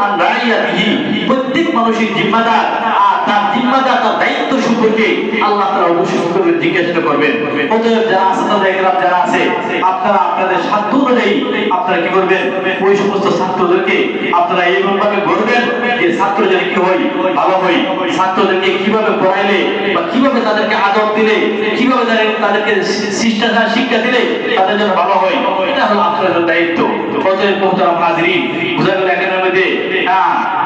আন রাইয়াতিহি, প্রত্যেক মানুষের জিম্মাদার, আর তার জিম্মাদার তার দায়িত্ব সম্পর্কে আল্লাহ তাআলা অবশ্যই করে জিজ্ঞাসা করবেন। অতএব যারা আসাদুল্লাহ ইকরাম যারা আছে, আপনারা আপনাদের সাধ্য অনুযায়ী আপনারা কি করবেন, ওই সমস্ত ছাত্রদেরকে আপনারা এইরকম ভাবে গড়বেন যে ছাত্র যেন কি হয়, ভালো হয়। ছাত্রদেরকে কিভাবে পড়াইলে বা কিভাবে তাদেরকে আদব দিলে, কিভাবে তাদেরকে শিষ্টাচার শিক্ষা দিলে তাদের জন্য ভালো হয়, এটা হলো আপনাদের দায়িত্ব। অতএব মোহতারাম হাজিরিন, বোঝা গেল এখানের মধ্যে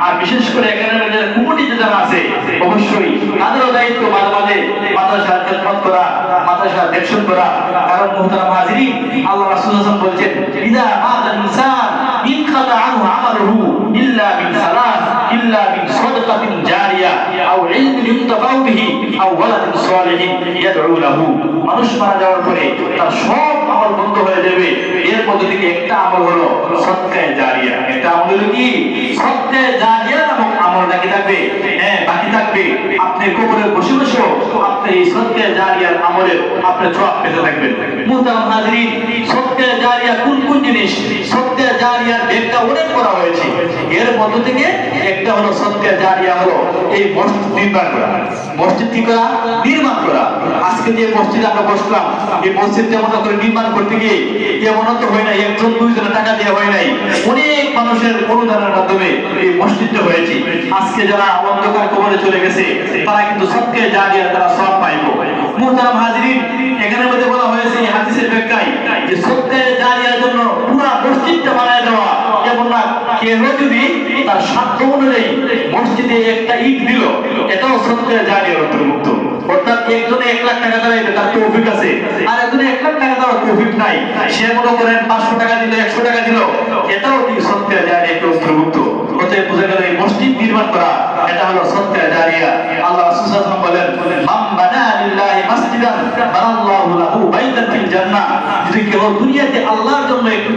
আর বিশেষ করে এখানের মধ্যে কমিটিতে যারা আছে অবশ্যই তাদেরও দায়িত্ব মাঝে মাঝে মাদ্রাসার খেদমত করা, মাদ্রাসার দেখশন করা। কারণ মোহতারাম হাজিরিন, আল্লাহ রাসূল সাল্লাল্লাহু আলাইহি ওয়াসাল্লাম বলেছেন, ইযা মাতাল ইনসান ইনকাতা আনহু আমালুহু ইল্লা মিন সালাস, ইল্লা মিন সাদাকাতিন জারিয়া আও ইলমিন ইউনতাফাউ বিহি আও ওয়ালাদিন সালিহিন ইয়াদউ লাহু। মানুষ মারা যাওয়ার পরে তার সব আমল বন্ধ হয়ে যাবে, এর মধ্যে থেকে একটা আমল হলো সদকায়ে জারিয়া। একটা আমল হলো কি? সদকায়ে জারিয়া নামক আমল বাকি থাকবে। হ্যাঁ, বাকি থাকবে। আপনি কবরে বসে বসে আপনি এই সদকায়ে জারিয়ার আমলের আপনি সওয়াব পেতে থাকবেন। মুহতারাম হাজিরিন, সদকায়ে জারিয়া কোন কোন জিনিস? সদকায়ে জারিয়ার ব্যাখ্যা অনেক করা হয়েছে। এর মধ্য থেকে একটা হলো সদকায়ে জারিয়া হলো এই মসজিদ নির্মাণ করা। মসজিদ কি করা? নির্মাণ করা। আজকে যে মসজিদে আমরা বসলাম, এই মসজিদ যেমন করে নির্মাণ করতে গিয়ে এমন তো হয় না একজন দুইজনের টাকা দেওয়া হয় নাই, অনেক মানুষের অনুদানের মাধ্যমে এই মসজিদটা হয়েছে। আজকে যারা অন্ধকার কবরে চলে গেছে তারা কিন্তু সদকায়ে জারিয়া তারা সব পাইবো। মুহতারাম হাজিরিন, এখানের মধ্যে বলা হয়েছে এই হাদিসের ব্যাখ্যায় যে সদকায়ে জারিয়ার জন্য পুরো মসজিদটা বানায় দেওয়া, যেমন না কেউ যদি তার সাধ্য অনুযায়ী মসজিদে একটা ইট দিল, এটাও সদকায়ে জারিয়ার অন্তর্ভুক্ত। অর্থাৎ একজনে 1 লাখ টাকা দেয় তার তৌফিক আছে, আর একজনে 1 লাখ টাকা দেওয়ার তৌফিক নাই, সে মনে করেন 500 টাকা দিল, 100 টাকা দিল, এটাও কি সদকায়ে জারিয়ার অন্তর্ভুক্ত। অতএব বোঝা গেল এই মসজিদ নির্মাণ করা এটা হলো সদকায়ে জারিয়া। আল্লাহ রাসূল সাল্লাল্লাহু আলাইহি ওয়াসাল্লাম বলেন, মান বানা লিল্লাহি মাসজিদান বানাল্লাহু লাহু বাইতান ফিল জান্নাহ। যদি কেউ দুনিয়াতে আল্লাহর জন্য